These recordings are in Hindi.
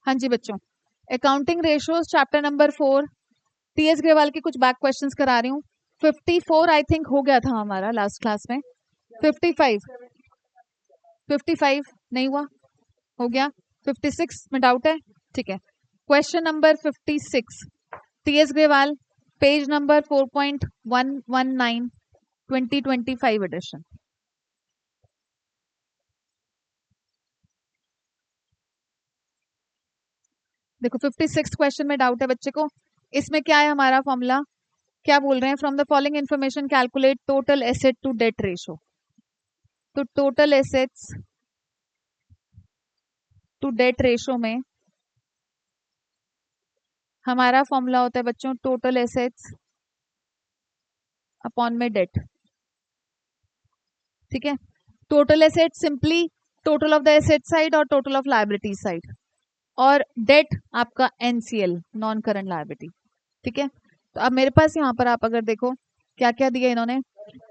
हाँ जी बच्चों, accounting ratios chapter number 4 TS Grewal के कुछ बैक क्वेश्चंस करा रही हूँ। 54 आई थिंक हो गया था हमारा लास्ट क्लास में। 55 नहीं हुआ, हो गया। 56 में डाउट है, ठीक है। Question number 56 TS Grewal, page number 4.119 2025 edition. देखो 56 क्वेश्चन में डाउट है बच्चे को। इसमें क्या है हमारा फॉर्मूला, क्या बोल रहे हैं, from the following information calculate total asset to debt ratio. तो total assets to debt ratio में हमारा फॉर्मूला होता है बच्चों टोटल एसेट्स अपॉन में डेट, ठीक है। Total asset simply total of the asset side और टोटल ऑफ लायबिलिटी साइड, और डेट आपका एनसीएल, नॉन करंट लायबिलिटी, ठीक है। तो अब मेरे पास यहाँ पर आप अगर देखो क्या क्या दिया इन्होंने,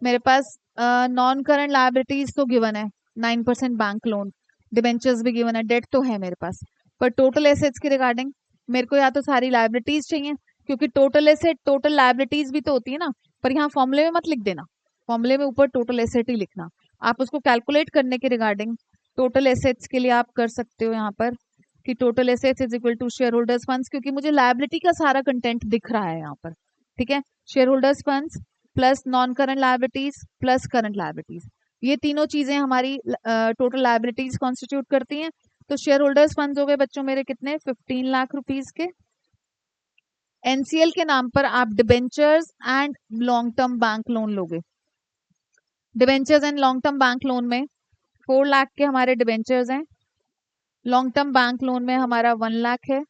मेरे पास नॉन करंट लायबिलिटीज तो गिवन है 9% बैंक लोन, डिबेंचर्स भी गिवन है, डेट तो है मेरे पास, पर टोटल एसेट्स के रिगार्डिंग मेरे को या तो सारी लायबिलिटीज चाहिए, क्योंकि टोटल एसेट टोटल लायबिलिटीज भी तो होती है ना, पर यहाँ फॉर्मूले में मत लिख देना, फॉर्मूले में ऊपर टोटल एसेट ही लिखना। आप उसको कैलकुलेट करने के रिगार्डिंग टोटल एसेट्स के लिए आप कर सकते हो यहाँ पर कि total assets is equal to share holders funds, क्योंकि मुझे लायबिलिटी का सारा कंटेंट दिख रहा है यहाँ पर, ठीक है। Share holders funds plus non current liabilities plus current liabilities, ये तीनों चीजें हमारी टोटल लायबिलिटीज कॉन्स्टिट्यूट करती हैं। तो शेयर होल्डर्स फंड्स हो गए बच्चों मेरे कितने, 15 लाख रुपीज के। एनसीएल के नाम पर आप debentures and long term bank loan लोगे। Debentures and long term bank loan में 4 लाख के हमारे डिबेंचर्स हैं, लॉन्ग टर्म बैंक लोन में हमारा 1 लाख है,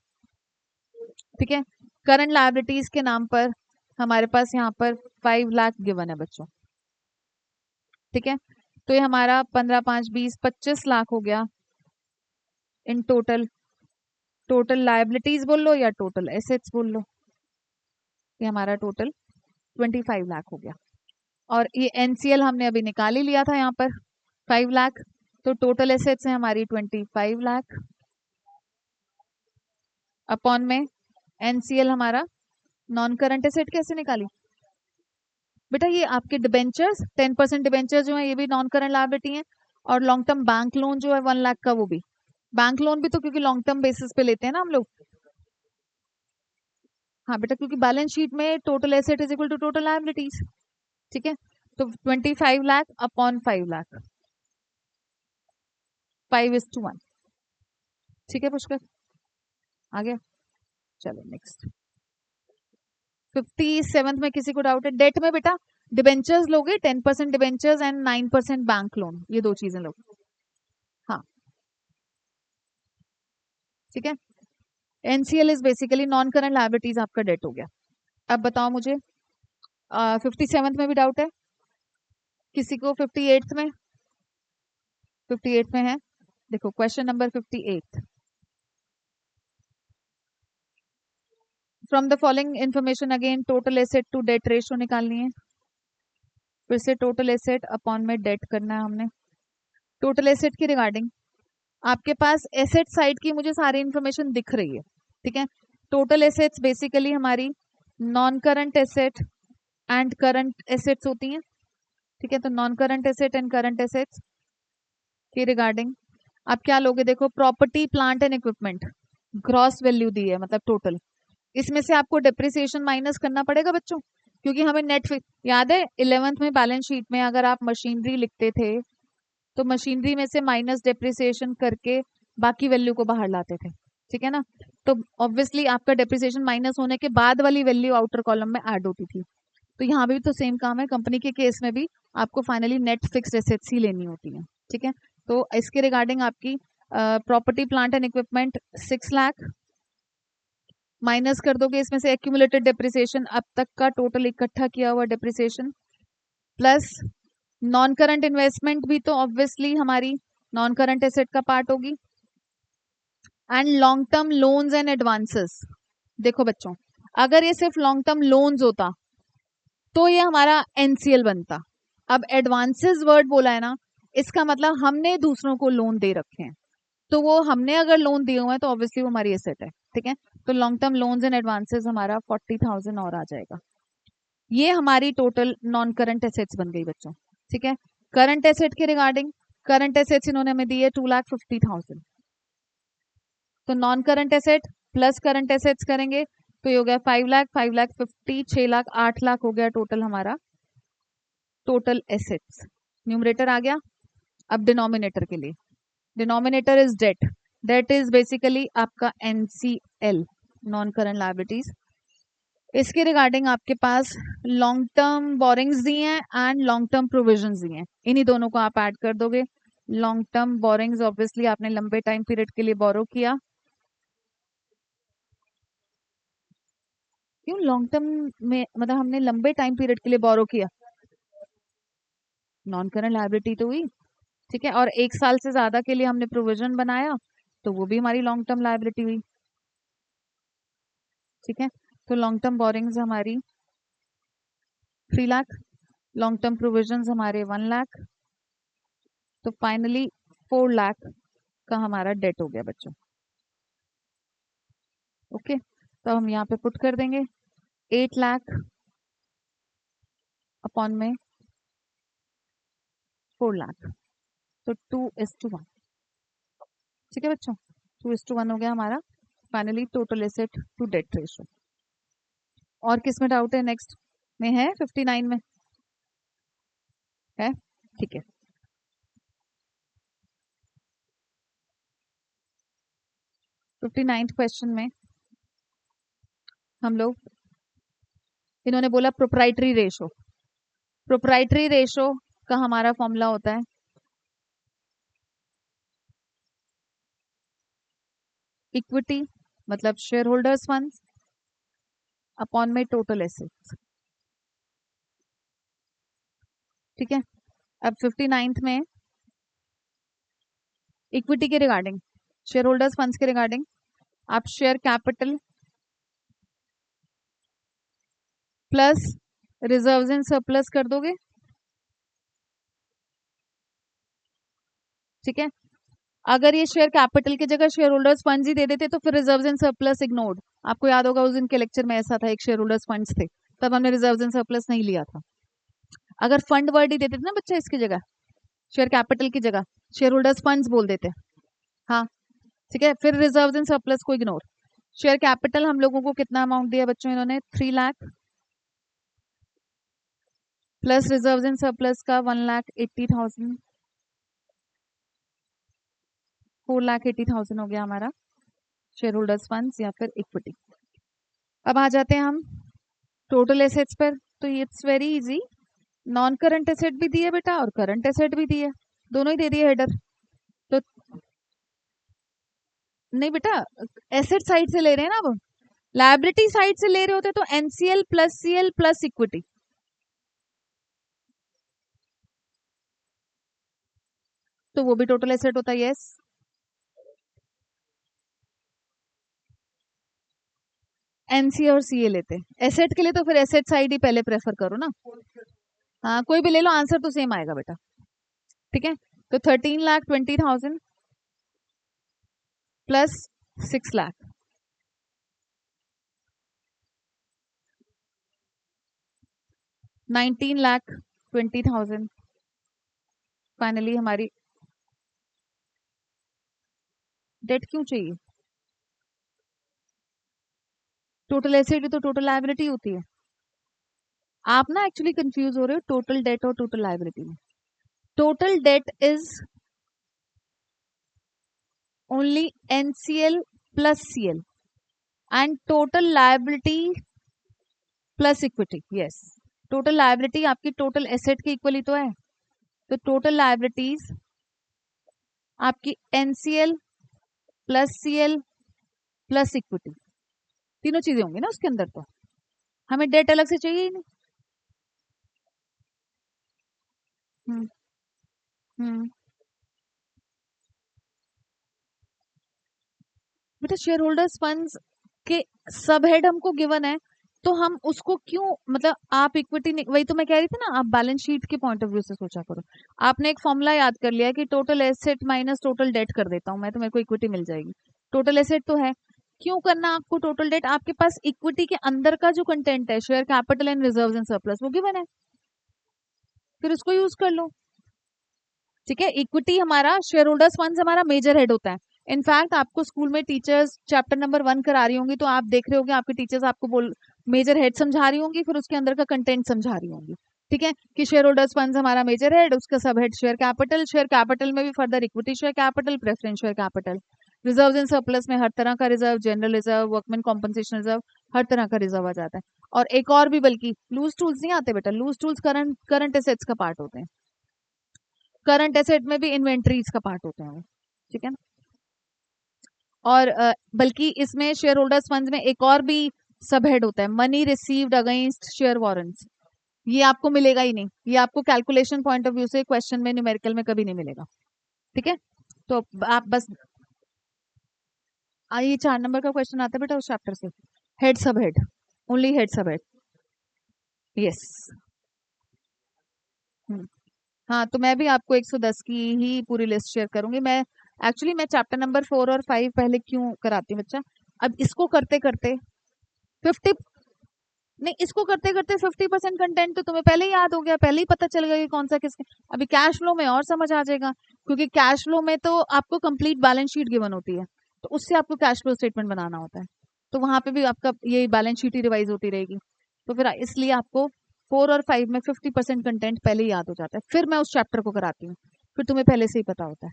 ठीक है। करंट लायबिलिटीज के नाम पर हमारे पास यहाँ पर 5 लाख गिवन है बच्चों, ठीक है। तो ये हमारा 15 5 20 25 लाख हो गया इन टोटल। टोटल लायबिलिटीज बोल लो या टोटल एसेट्स बोल लो, ये हमारा टोटल 25 लाख हो गया। और ये एनसीएल हमने अभी निकाल ही लिया था यहाँ पर 5 लाख, तो टोटल एसेट्स है हमारी 25 लाख अपॉन में एनसीएल हमारा नॉन करंट एसेट कैसे निकाली बेटा, ये आपके डिबेंचर्स 10% डिबेंचर्स जो है ये भी नॉन करंट लायबिलिटी है, और लॉन्ग टर्म बैंक लोन जो है 1 लाख का वो भी, बैंक लोन भी तो क्योंकि लॉन्ग टर्म बेसिस पे लेते हैं ना हम लोग। हाँ बेटा, क्योंकि बैलेंस शीट में total asset is equal to total liabilities, ठीक है। तो 25 लाख अपॉन 5 लाख, 5:1, ठीक है पुष्कर, आ गया। चलो नेक्स्ट 57 में किसी को डाउट है, डेट में बेटा डिबेंचर्स लोगे 10% डिबेंचर्स एंड 9% बैंक लोन, ये दो चीजें लोगे, हाँ ठीक है। NCL is basically non current liabilities, आपका डेट हो गया। अब बताओ मुझे 57 में भी डाउट है किसी को, 58 में, 58 में है, देखो question number 58, from the following information again total asset to debt ratio निकालनी है, फिर से टोटल एसेट अपॉन में डेट करना है हमने। टोटल एसेट की रिगार्डिंग आपके पास एसेट साइड की मुझे सारी इंफॉर्मेशन दिख रही है, ठीक है। टोटल एसेट्स बेसिकली हमारी non current asset and current assets होती हैं, ठीक है। तो non current asset and current assets की रिगार्डिंग आप क्या लोगे, देखो property plant and equipment gross value दी है, मतलब टोटल, इसमें से आपको डेप्रिसिएशन माइनस करना पड़ेगा बच्चों, क्योंकि हमें नेट याद है 11th में बैलेंस शीट में अगर आप मशीनरी लिखते थे तो मशीनरी में से माइनस डेप्रिसिएशन करके बाकी वैल्यू को बाहर लाते थे, ठीक है ना। तो ऑब्वियसली आपका डेप्रिसिएशन माइनस होने के बाद वाली वैल्यू आउटर कॉलम में ऐड होती थी, तो यहाँ भी तो सेम काम है, कंपनी के केस में भी आपको फाइनली नेट फिक्स्ड एसेट्स ही लेनी होती है, ठीक है। तो इसके रिगार्डिंग आपकी property plant and equipment 6 lakh minus कर दोगे इसमें से एक्यूमुलेटेड डेप्रिसिएशन, अब तक का टोटल इकट्ठा किया हुआ depreciation, plus non current investment भी तो ऑब्वियसली हमारी नॉन करंट एसेट का पार्ट होगी, and long term loans and advances. देखो बच्चों, अगर ये सिर्फ लॉन्ग टर्म लोन्स होता तो ये हमारा एनसीएल बनता, अब एडवांसेस वर्ड बोला है ना, इसका मतलब हमने दूसरों को लोन दे रखे हैं, तो वो हमने अगर लोन दिए हुए हैं तो ऑब्वियसली वो हमारी एसेट है, ठीक है। तो long term loans and advances हमारा 40,000 और आ जाएगा। ये हमारी टोटल नॉन करंट एसेट्स बन गई बच्चों, ठीक है। करंट एसेट के रिगार्डिंग, करंट एसेट्स इन्होंने हमें दी है 2,50,000। तो non current asset plus current assets करेंगे तो ये हो गया 5,00,000, 5,50,000, 6,00,000, 8,00,000 हो गया टोटल हमारा टोटल एसेट्स। न्यूमरेटर आ गया। अब डिनोमिनेटर के लिए, denominator is debt. Debt is basically आपका एनसीएल, नॉन करंट लायबिलिटीज। इसके रिगार्डिंग आपके पास लॉन्ग टर्म बोरिंग्स दिए हैं एंड लॉन्ग टर्म प्रोविजंस दिए हैं, इन्हीं दोनों को आप ऐड कर दोगे। लॉन्ग टर्म बोरिंग्स ऑब्वियसली आपने लंबे टाइम पीरियड के लिए बोरो किया। क्यों लॉन्ग टर्म में, मतलब हमने लंबे टाइम पीरियड के लिए बोरो किया, नॉन करंट लायबिलिटी तो हुई, ठीक है। और 1 साल से ज्यादा के लिए हमने प्रोविजन बनाया तो वो भी हमारी लॉन्ग टर्म लायबिलिटी हुई, ठीक है। तो लॉन्ग टर्म बोरिंग्स हमारी 3,00,000, लॉन्ग टर्म प्रोविजंस हमारे 1,00,000, तो फाइनली 4,00,000 का हमारा डेट हो गया बच्चों। ओके, तो हम यहाँ पे पुट कर देंगे 8,00,000 अपॉन में 4,00,000, तो 2:1, ठीक है बच्चों। 2:1 हो गया हमारा finally total asset to debt ratio. और किस में डाउट है? नेक्स्ट में है 59 में है, ठीक है। 59th क्वेश्चन में हम लोग, इन्होंने बोला प्रोप्राइटरी रेशो। प्रोप्राइटरी रेशो का हमारा फॉर्मूला होता है इक्विटी, मतलब शेयर होल्डर्स फंड्स अपॉन में टोटल एसेट्स, ठीक है। अब 59th में इक्विटी के रिगार्डिंग, शेयर होल्डर्स फंड्स के रिगार्डिंग आप share capital plus reserves and surplus कर दोगे, ठीक है। अगर ये शेयर कैपिटल की जगह शेयर होल्डर्स फंड्स ही दे देते तो फिर रिजर्व्स एंड सरप्लस इग्नोर्ड। आपको याद होगा उस दिन के लेक्चर में ऐसा था, एक शेयर होल्डर्स फंड्स थे, तब हमने रिजर्व्स एंड सरप्लस नहीं लिया था। अगर फंड वर्ड ही देते थे ना बच्चा इसकी जगह, शेयर कैपिटल की जगह शेयर होल्डर्स फंड्स बोल देते, हाँ, ठीक है। फिर रिजर्व्स एंड सरप्लस को इग्नोर। शेयर कैपिटल हम लोगों को कितना अमाउंट दिया बच्चों इन्होंने? 3,00,000 प्लस रिजर्व्स एंड सरप्लस का 1,80,000, 4,80,000 हो गया हमारा शेयर होल्डर्स फंड्स या फिर इक्विटी। अब आ जाते हैं हम टोटल एसेट्स पर। तो it's very easy, non current asset भी दिए बेटा और करंट एसेट भी दिए, दोनों ही दे दिए हेडर। तो नहीं बेटा, एसेट साइड से ले रहे हैं ना, अब लायबिलिटी साइड से ले रहे होते तो NCL plus CL plus equity, तो वो भी टोटल एसेट होता है, यस। एनसी और सीए लेते एसेट के लिए, तो फिर एसेट साइड ही पहले प्रेफर करो ना। हाँ कोई भी ले लो, आंसर तो सेम आएगा बेटा, ठीक है। तो 13,20,000 प्लस 6,00,000, 19,20,000 फाइनली हमारी डेट क्यों चाहिए? टोटल एसेट तो टोटल लायबिलिटी होती है। आप ना एक्चुअली कंफ्यूज हो रहे हो टोटल डेट और टोटल लायबिलिटी में। Total debt is only NCL plus CL and total liability plus equity, yes. Total liability आपकी टोटल एसेट के इक्वली तो है, तो टोटल लायबिलिटीज आपकी NCL plus CL plus equity, तीनों चीजें होंगी ना उसके अंदर, तो हमें डेट अलग से चाहिए ही नहीं। हम्म हम्म बेटा शेयर होल्डर्स फंड्स के सब हेड हमको गिवन है, तो हम उसको क्यों, मतलब आप इक्विटी, वही तो मैं कह रही थी ना, आप बैलेंस शीट के पॉइंट ऑफ व्यू से सोचा करो। आपने एक फॉर्मूला याद कर लिया कि total asset minus total date कर देता हूँ मैं, तो मेरे को इक्विटी मिल जाएगी। टोटल एसेट तो है, क्यों करना आपको टोटल डेट? आपके पास इक्विटी के अंदर का जो कंटेंट है, share capital and reserves and surplus, वो गिवन है, फिर उसको यूज कर लो। ठीक है, इक्विटी हमारा, शेयर होल्डर्स फंड्स हमारा मेजर हेड होता है। इनफैक्ट आपको स्कूल में टीचर्स चैप्टर नंबर 1 करा रही होंगी, तो आप देख रहे होंगे आपके टीचर्स आपको बोल मेजर हेड समझा रही होंगी, फिर उसके अंदर का कंटेंट समझा रही होंगी। ठीक है, कि शेयर होल्डर्स फंड्स हमारा मेजर हेड, उसका sub head share capital, share capital में भी further equity share capital, preference share capital, reserve and surplus में हर तरह का reserve, general reserve, workman compensation reserve, हर तरह का रिजर्व आ जाता है। और एक और भी, बल्कि लूज टूल्स नहीं आते बेटा, लूज टूल्स करंट एसेट्स का पार्ट होते हैं। करंट एसेट में भी इन्वेंट्रीज का पार्ट होते हैं वो। ठीक है ना? और बल्कि इसमें शेयर होल्डर्स फंड में एक और भी सब हेड होता है, money received against share warrants. ये आपको मिलेगा ही नहीं, ये आपको कैलकुलेशन पॉइंट ऑफ व्यू से क्वेश्चन में, न्यूमेरिकल में कभी नहीं मिलेगा। ठीक है, तो आप बस ये 4 नंबर का क्वेश्चन आता है बेटा उस चैप्टर से, हेड सब हेड, ओनली हेड सब हेड। यस। हाँ, तो मैं भी आपको 110 की ही पूरी लिस्ट शेयर करूंगी। मैं एक्चुअली मैं चैप्टर नंबर 4 और 5 पहले क्यों कराती हूँ बच्चा, अब इसको करते करते 50, नहीं इसको करते करते 50% कंटेंट तो तुम्हें पहले ही याद हो गया, पहले ही पता चल गया कि कौन सा किसके। अभी कैश फ्लो में और समझ आ जाएगा, क्योंकि कैश फ्लो में तो आपको कंप्लीट बैलेंस शीट गिवन होती है, तो उससे आपको कैश फ्लो स्टेटमेंट बनाना होता है, तो वहां पे भी आपका ये बैलेंस शीट ही रिवाइज होती रहेगी। तो फिर इसलिए आपको 4 और 5 में 50% कंटेंट पहले ही याद हो जाता है, फिर मैं उस चैप्टर को कराती हूँ, फिर तुम्हें पहले से ही पता होता है।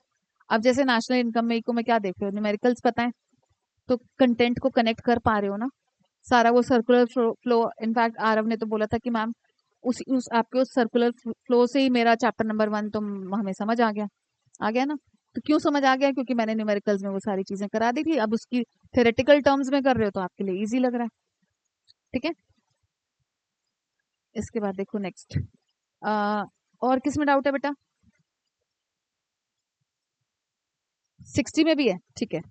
अब जैसे नेशनल इनकम में को मैं क्या देख रहे हो, न्यूमेरिकल्स पता है, तो कंटेंट को कनेक्ट कर पा रहे हो ना, सारा वो सर्कुलर फ्लो। इनफैक्ट आरव ने तो बोला था कि मैम उस आपके उस सर्कुलर फ्लो से ही मेरा चैप्टर नंबर 1 तो हमें समझ आ गया ना। तो क्यों समझ आ गया, क्योंकि मैंने न्यूमेरिकल्स में वो सारी चीजें करा दी थी, अब उसकी थ्योरेटिकल टर्म्स में कर रहे हो तो आपके लिए इजी लग रहा है। ठीक है, इसके बाद देखो नेक्स्ट, और किस में डाउट है बेटा? 60 में भी है, ठीक है,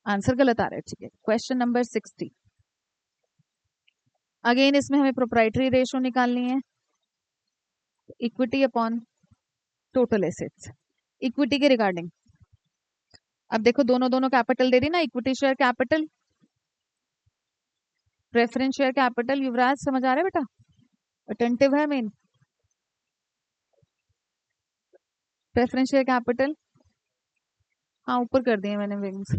आंसर गलत आ रहा है, ठीक है। क्वेश्चन नंबर 60, अगेन इसमें हमें प्रोप्राइटरी रेशो निकालनी है, equity upon total assets, equity के रिगार्डिंग। अब देखो दोनों दोनों कैपिटल दे रही ना, equity share capital, preference share capital. Yuvraj समझ आ रहा है बेटा, अटेंटिव है मेन। प्रेफरेंस शेयर कैपिटल, हाँ ऊपर कर दिए मैंने विंग्स।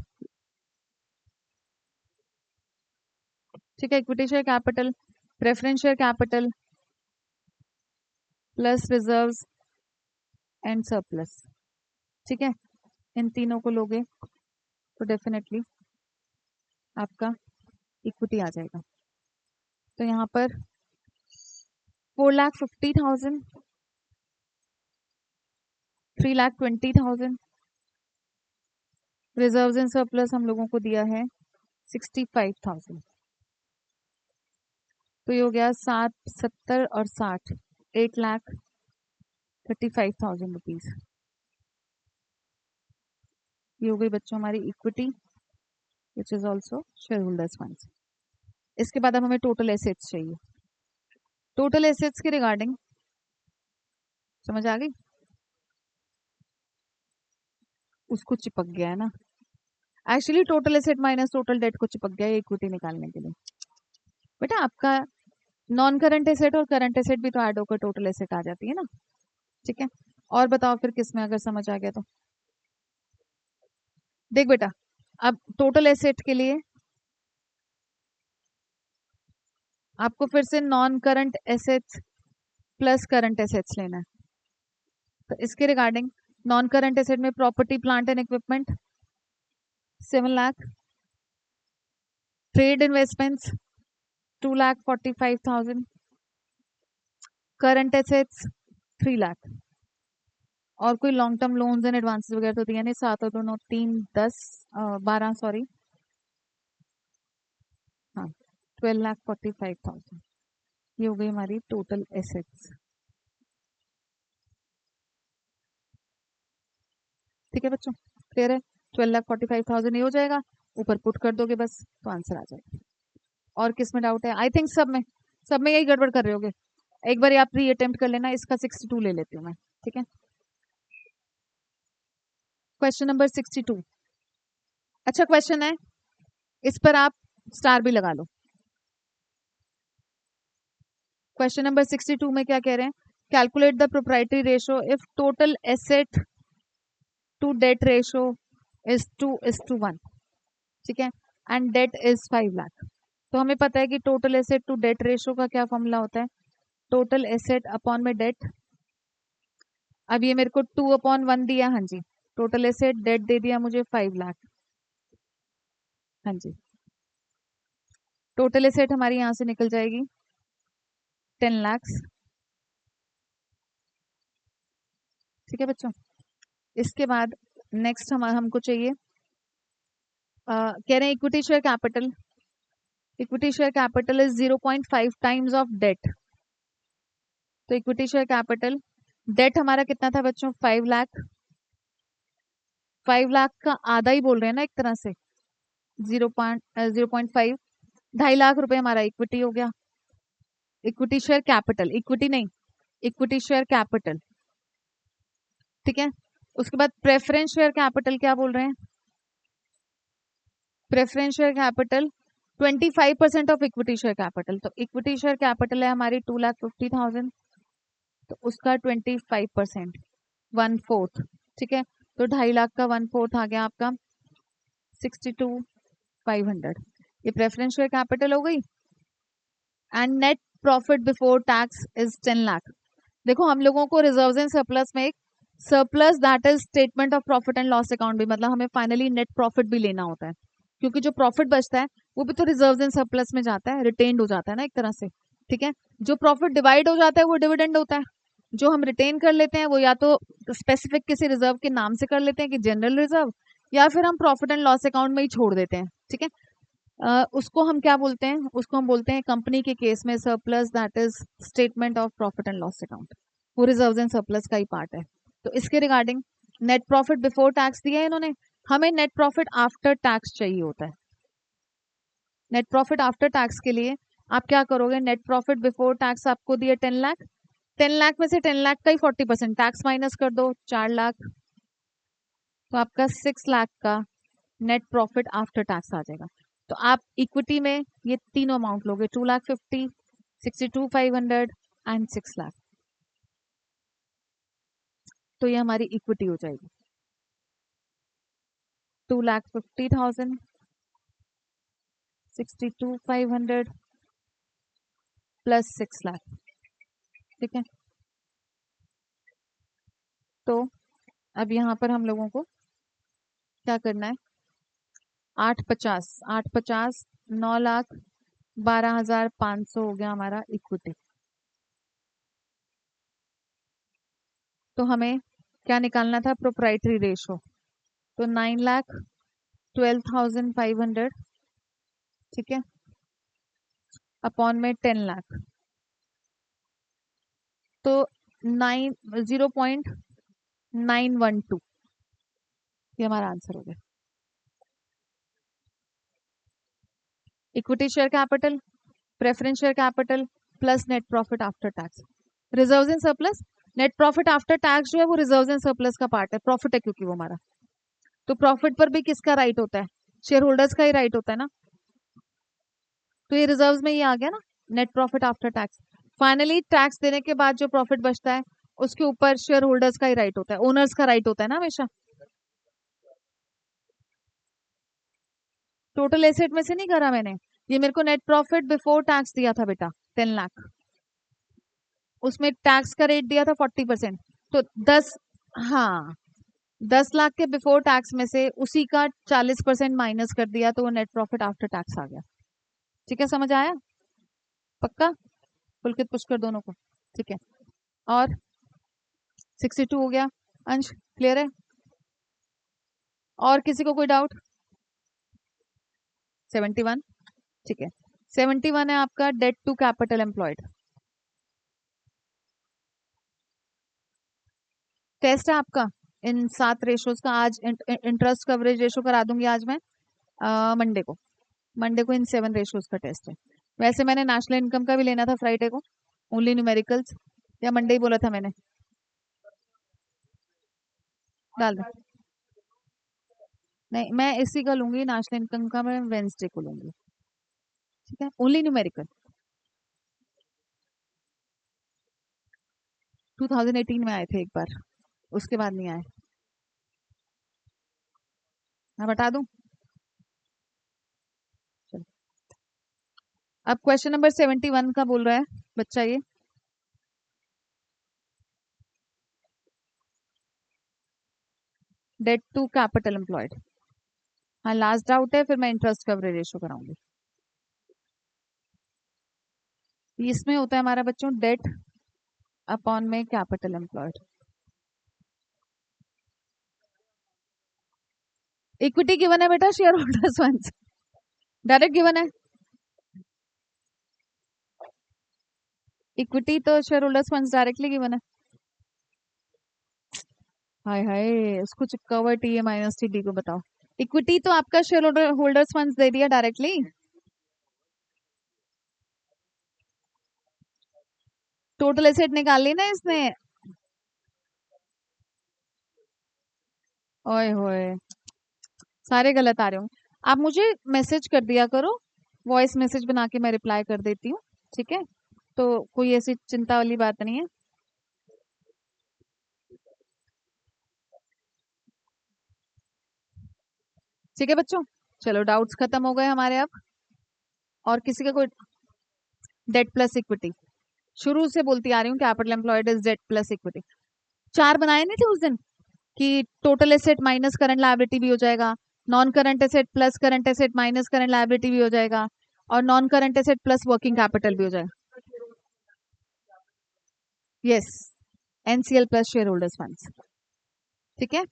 ठीक है, equity share capital, preference share capital plus reserves and surplus. ठीक है, इन तीनों को लोगे तो डेफिनेटली आपका इक्विटी आ जाएगा। तो यहाँ पर 4,50,000, 3,20,000, रिजर्व्स एंड सरप्लस हम लोगों को दिया है 65,000। तो ये हो गया 7, 70 और 60, 8,35,000 रुपीज। ये हो गई बच्चों हमारी equity, which is also share holders funds. इसके बाद अब हमें टोटल एसेट्स चाहिए। टोटल एसेट्स के रिगार्डिंग समझ आ गई? उसको चिपक गया है ना, actually total asset minus total date को चिपक गया है इक्विटी निकालने के लिए। बेटा आपका नॉन करंट एसेट और करंट एसेट भी तो ऐड होकर टोटल एसेट आ जाती है ना। ठीक है, और बताओ फिर किसमें अगर समझ आ गया तो। देख बेटा, अब टोटल एसेट के लिए आपको फिर से non current assets plus current assets लेना है। तो इसके रिगार्डिंग नॉन करंट एसेट में property plant and equipment 7 lakh, trade investments 2,45,000, current assets 3 lakh, और कोई long term loans and advances वगैरह तो दिया नहीं। 7 और 2 9 3 10 12 सॉरी, हाँ 12,45,000। ये हो गई हमारी टोटल एसेट्स। ठीक है बच्चों, क्लियर है? 12,45,000 ये हो जाएगा, ऊपर पुट कर दोगे बस तो आंसर आ जाएगा। और किस में डाउट है? आई थिंक सब में यही गड़बड़ कर रहे होगे। एक बार आप री अटेम्प्ट कर लेना, इसका 62 ले लेती हूँ मैं, ठीक है। क्वेश्चन नंबर 62 अच्छा क्वेश्चन है, इस पर आप स्टार भी लगा लो। क्वेश्चन नंबर 62 में क्या कह रहे हैं? Calculate the proprietary ratio if total asset to debt ratio is 2:1, ठीक है, एंड डेट इज 5 लाख। तो हमें पता है कि total asset to debt ratio का क्या फॉर्मूला होता है? टोटल एसेट अपॉन में डेट। अब ये मेरे को 2/1 दिया, हाँ जी, टोटल एसेट डेट दे दिया मुझे 5 लाख, हाँ जी। टोटल एसेट हमारी यहां से निकल जाएगी 10 लाख, ठीक है बच्चों। इसके बाद नेक्स्ट हमको चाहिए, कह रहे हैं equity share capital. Equity share capital is 0.5 times of debt. तो इक्विटी शेयर कैपिटल, डेट हमारा कितना था बच्चों? 5 लाख। 5 लाख का आधा ही बोल रहे हैं ना एक तरह से, 0.5, 2.5 लाख रुपए हमारा इक्विटी हो गया। इक्विटी शेयर कैपिटल, इक्विटी नहीं, इक्विटी शेयर कैपिटल, ठीक है। उसके बाद प्रेफरेंस शेयर कैपिटल क्या बोल रहे हैं? Preference share capital 25% of equity share capital. तो इक्विटी शेयर कैपिटल है हमारी 2,50,000, तो उसका 25%, 1/4, ठीक है। तो 2.5 लाख का 1/4 आ गया आपका 62,500। ये प्रेफरेंस शेयर कैपिटल हो गई। And net profit before tax is 10 lakh. देखो हम लोगों को रिजर्व्स एंड सरप्लस में एक surplus that is statement of profit and loss account भी, मतलब हमें फाइनली नेट प्रॉफिट भी लेना होता है, क्योंकि जो प्रॉफिट बचता है वो भी तो रिजर्व्स एंड सरप्लस में जाता है, रिटेन्ड हो जाता है ना एक तरह से, ठीक है। जो प्रॉफिट डिवाइड हो जाता है वो डिविडेंड होता है। जो हम रिटेन कर लेते हैं वो या तो स्पेसिफिक किसी रिजर्व के नाम से कर लेते हैं कि जनरल रिजर्व, या फिर हम प्रॉफिट एंड लॉस अकाउंट में ही छोड़ देते हैं, ठीक है। उसको हम क्या बोलते हैं? उसको हम बोलते हैं कंपनी के केस में surplus that is statement of profit and loss account, वो रिजर्व्स एंड सरप्लस का ही पार्ट है। तो इसके regarding net profit before tax दिया है इन्होंने, हमें नेट प्रॉफिट आफ्टर टैक्स चाहिए होता है। नेट प्रॉफिट आफ्टर टैक्स के लिए आप क्या करोगे? नेट प्रॉफिट बिफोर टैक्स आपको दिए 10 लाख, 10 लाख में से 10 लाख का ही 40% टैक्स माइनस कर दो, 4 लाख, तो आपका 6 लाख का नेट प्रॉफिट आफ्टर टैक्स आ जाएगा। तो आप इक्विटी में ये तीनों अमाउंट लोगे, 2,50,000, 62,500 एंड 6 लाख। तो ये हमारी इक्विटी हो जाएगी 2,50,000, 62,500 प्लस 6 लाख, ठीक है। तो अब यहाँ पर हम लोगों को क्या करना है? 850 9,12,500 हो गया हमारा इक्विटी। तो हमें क्या निकालना था? Proprietary ratio. तो 9,12,500, ठीक है, अपॉन में 10 लाख, तो 0.912, ये हमारा आंसर हो गया। Equity share capital, preference share capital plus net profit after tax, reserves and surplus. Net profit after tax जो है वो रिजर्व्स एंड सरप्लस का पार्ट है, प्रॉफिट है क्योंकि वो हमारा। तो प्रॉफिट पर भी किसका राइट होता है? शेयर होल्डर्स का ही राइट होता है ना। तो ये रिजर्व्स में ये आ गया ना, net profit after tax. Finally tax देने के बाद जो प्रॉफिट बचता है उसके ऊपर शेयर होल्डर्स का ही राइट होता है, ओनर्स का राइट होता है ना हमेशा। टोटल एसेट में से नहीं करा मैंने, ये मेरे को नेट प्रॉफिट बिफोर टैक्स दिया था बेटा 10 लाख, उसमें टैक्स का रेट दिया था 40%। तो 10, हाँ, 10 लाख के बिफोर टैक्स में से उसी का 40% माइनस कर दिया, तो वो नेट प्रॉफिट आफ्टर टैक्स आ गया। ठीक है, समझ आया? पक्का? पुलकित पुष्कर दोनों को, ठीक है। और 62 हो गया। अंश क्लियर है? और किसी को कोई डाउट? 71, ठीक है। 71 है आपका debt to capital employed. Test है आपका इन 7 रेशोज का। आज इंटरेस्ट कवरेज रेशो करा दूंगी आज मैं, मंडे को इन 7 रेशोज का टेस्ट है। वैसे मैंने नेशनल इनकम का भी लेना था फ्राइडे को, ओनली न्यूमेरिकल्स, या मंडे ही बोला था मैंने? डाल दो। नहीं, मैं इसी का लूंगी, नेशनल इनकम का मैं वेंसडे को लूंगी। ठीक है, ओनली न्यूमेरिकल। 2018 में आए थे एक बार, उसके बाद नहीं आए। मैं बता दूं? चलो, अब क्वेश्चन नंबर 71 का बोल रहा है बच्चा ये। Debt to capital employed. हाँ, लास्ट डाउट है, फिर मैं इंटरेस्ट कवरेज रेशो कराऊंगी। इसमें होता है हमारा बच्चों डेट अपॉन में कैपिटल एम्प्लॉयड। इक्विटी गिवन है बेटा, share holders funds direct given है। इक्विटी तो share holders funds directly given है। हाय हाय, उसको चिपका हुआ T A minus T D को बताओ। इक्विटी तो आपका शेयर होल्डर्स फंड्स दे दिया डायरेक्टली। टोटल एसेट निकाल ली ना इसने। ओए होए, सारे गलत आ रहे होंगे। आप मुझे मैसेज कर दिया करो, वॉइस मैसेज बना के मैं रिप्लाई कर देती हूँ। ठीक है, तो कोई ऐसी चिंता वाली बात नहीं है। ठीक है बच्चों, चलो डाउट्स खत्म हो गए हमारे अब। और किसी का कोई? डेट प्लस इक्विटी, शुरू से बोलती आ रही हूँ, capital employed is debt plus equity. चार बनाए नहीं थे उस दिन कि total asset minus current liability भी हो जाएगा, non current asset plus current asset minus current liability भी हो जाएगा, और non current asset plus working capital भी हो जाएगा। Yes, NCL plus share holders funds. ठीक है,